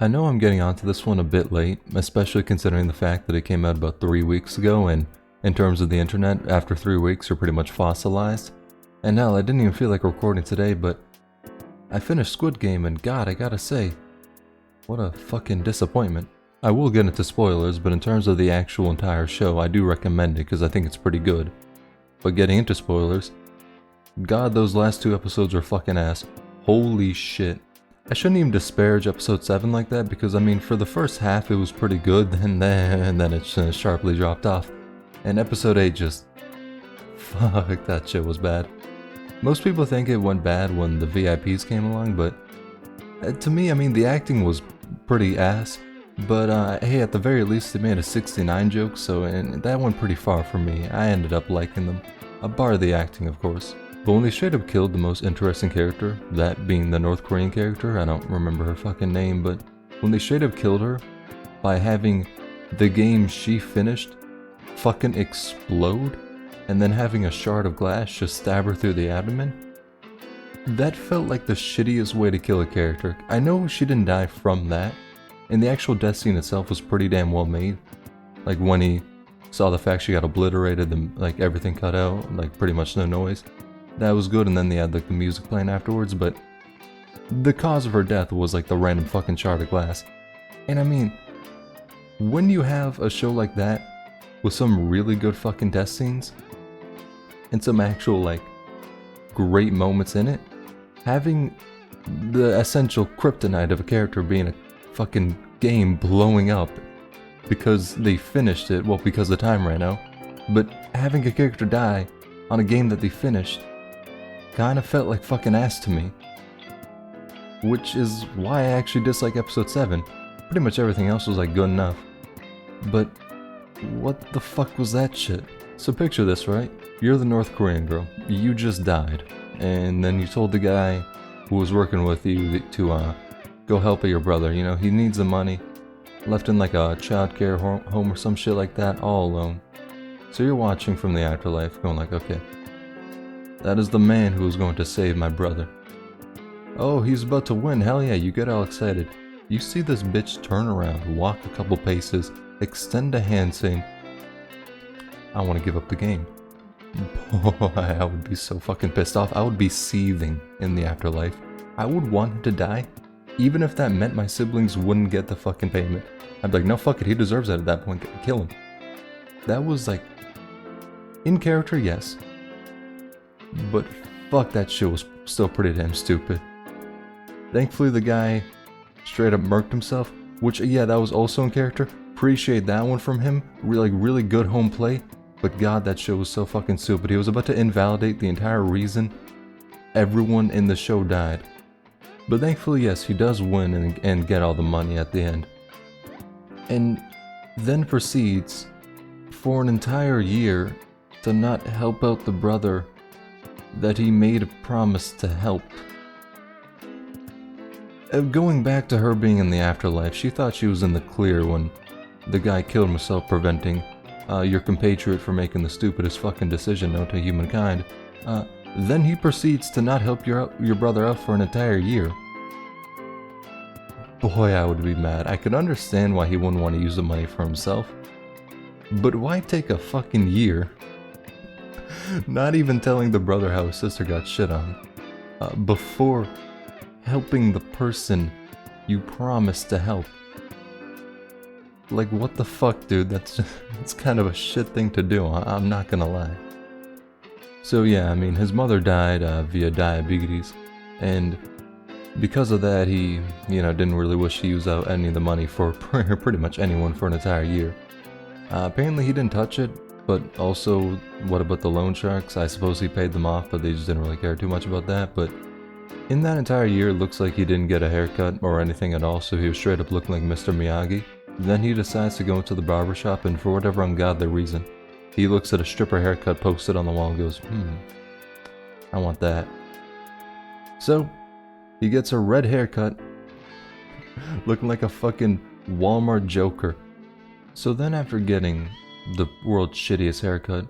I know I'm getting onto this one a bit late, especially considering the fact that it came out about 3 weeks ago, and in terms of the internet, after 3 weeks you're pretty much fossilized. And hell, I didn't even feel like recording today, but I finished Squid Game, and god, I gotta say, what a fucking disappointment. I will get into spoilers, but in terms of the actual entire show, I do recommend it because I think it's pretty good. But getting into spoilers, god, those last 2 episodes are fucking ass. Holy shit. I shouldn't even disparage episode 7 like that because I mean for the first half it was pretty good and then it sharply dropped off. And episode 8 just... fuck, that shit was bad. Most people think it went bad when the VIPs came along, but to me, I mean, the acting was pretty ass, but hey, at the very least they made a 69 joke, so and that went pretty far for me. I ended up liking them. Bar the acting, of course. But when they straight up killed the most interesting character, that being the North Korean character, I don't remember her fucking name, but when they straight up killed her by having the game she finished fucking explode and then having a shard of glass just stab her through the abdomen, that felt like the shittiest way to kill a character. I know she didn't die from that, and the actual death scene itself was pretty damn well made. Like when he saw the fact she got obliterated and like everything cut out, like pretty much no noise. That was good, and then they had like the music playing afterwards, but the cause of her death was like the random fucking shard of glass. And I mean, when you have a show like that with some really good fucking death scenes and some actual like great moments in it, having the essential kryptonite of a character being a fucking game blowing up because they finished it, well, because the time ran out, but having a character die on a game that they finished kinda felt like fucking ass to me. Which is why I actually dislike episode 7. Pretty much everything else was like good enough. But what the fuck was that shit? So picture this, right? You're the North Korean girl. You just died. And then you told the guy who was working with you to go help your brother. You know, he needs the money. Left in like a childcare home or some shit like that, all alone. So you're watching from the afterlife going like, okay, that is the man who is going to save my brother. Oh, he's about to win, hell yeah, you get all excited. You see this bitch turn around, walk a couple paces, extend a hand saying, I want to give up the game. Boy, I would be so fucking pissed off. I would be seething in the afterlife. I would want him to die, even if that meant my siblings wouldn't get the fucking payment. I'd be like, no, fuck it, he deserves it at that point, kill him. That was like, in character, yes. But fuck, that shit was still pretty damn stupid. Thankfully the guy straight up murked himself, which yeah, that was also in character. Appreciate that one from him. Really good home play. But god, that shit was so fucking stupid. He was about to invalidate the entire reason everyone in the show died. But thankfully, yes, he does win and get all the money at the end. And then proceeds for an entire year to not help out the brother that he made a promise to help. Going back to her being in the afterlife, she thought she was in the clear when the guy killed himself, preventing your compatriot from making the stupidest fucking decision known to humankind. Then he proceeds to not help your brother out for an entire year. Boy, I would be mad. I could understand why he wouldn't want to use the money for himself. But why take a fucking year? Not even telling the brother how his sister got shit on. Before helping the person you promised to help. Like, what the fuck, dude? That's kind of a shit thing to do, I'm not gonna lie. So yeah, I mean, his mother died via diabetes, and because of that, he, you know, didn't really wish to use out any of the money for pretty much anyone for an entire year. Apparently he didn't touch it, but also, what about the loan sharks? I suppose he paid them off, but they just didn't really care too much about that. But in that entire year, it looks like he didn't get a haircut or anything at all, so he was straight up looking like Mr. Miyagi. Then he decides to go into the barbershop, and for whatever ungodly reason, he looks at a stripper haircut posted on the wall and goes, I want that. So, he gets a red haircut, looking like a fucking Walmart Joker. So then after getting the world's shittiest haircut,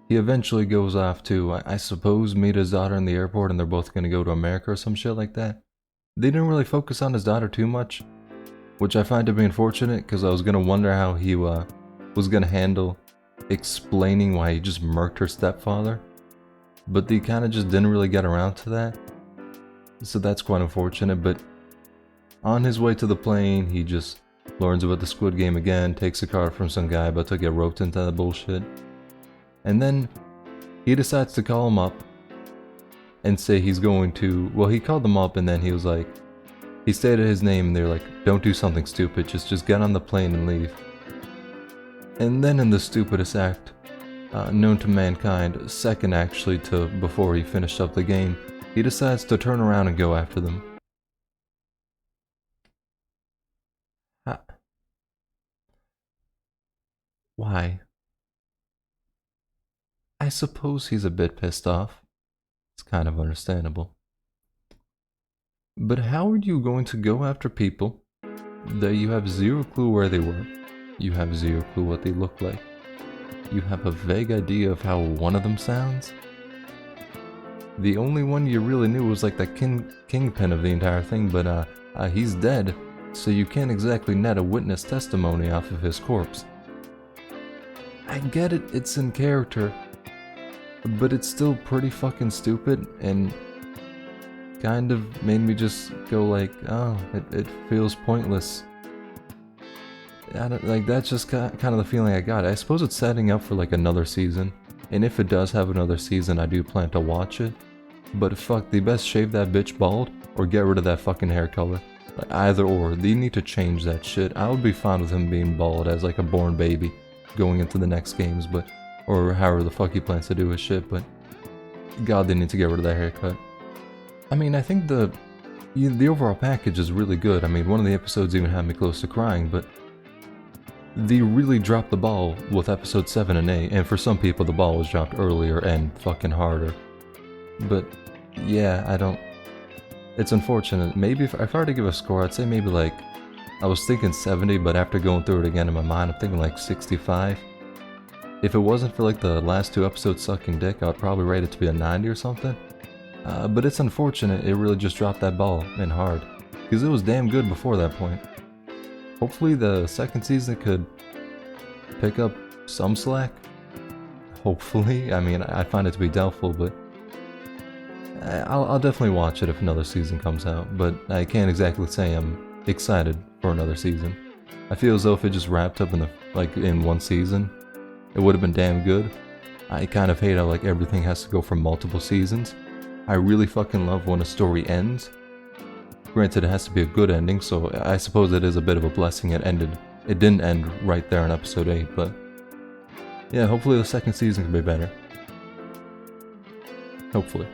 he eventually goes off to, I suppose, meet his daughter in the airport, and they're both gonna go to America or some shit like that. They didn't really focus on his daughter too much. which I find to be unfortunate because I was gonna wonder how he was gonna handle explaining why he just murked her stepfather, but he kind of just didn't really get around to that, so that's quite unfortunate. But on his way to the plane, he just learns about the Squid Game again, takes a card from some guy about to get roped into that bullshit, and then he decides to call him up and say he's going to, well, he called them up and then he was like, he stated his name and they're like, don't do something stupid, just get on the plane and leave. And then in the stupidest act known to mankind, second actually to before he finished up the game, he decides to turn around and go after them. Why? I suppose he's a bit pissed off. It's kind of understandable. But how are you going to go after people that you have zero clue where they were? You have zero clue what they look like. You have a vague idea of how one of them sounds? The only one you really knew was like the kingpin of the entire thing, but he's dead, so you can't exactly net a witness testimony off of his corpse. I get it, it's in character, but it's still pretty fucking stupid and kind of made me just go like, oh, it feels pointless. Like, that's just kind of the feeling I got. I suppose it's setting up for like another season, and if it does have another season, I do plan to watch it. But fuck, they best shave that bitch bald or get rid of that fucking hair color. Like, either or, they need to change that shit. I would be fine with him being bald as like a born baby going into the next games, but or however the fuck he plans to do his shit. But god, they need to get rid of that haircut. I mean, I think the overall package is really good. I mean, one of the episodes even had me close to crying, but they really dropped the ball with episode 7 and 8, and for some people the ball was dropped earlier and fucking harder. But yeah, I don't, it's unfortunate. Maybe if I were to give a score, I'd say maybe like, I was thinking 70, but after going through it again in my mind, I'm thinking like 65. If it wasn't for like the last 2 episodes sucking dick, I would probably rate it to be a 90 or something. But it's unfortunate it really just dropped that ball and hard, because it was damn good before that point. Hopefully the second season could pick up some slack. Hopefully. I mean, I find it to be doubtful, but I'll definitely watch it if another season comes out. But I can't exactly say I'm excited for another season. I feel as though if it just wrapped up in one season, it would have been damn good. I kind of hate how like everything has to go for multiple seasons. I really fucking love when a story ends. Granted, it has to be a good ending, so I suppose it is a bit of a blessing it didn't end right there in episode 8, but yeah, hopefully the second season can be better. Hopefully.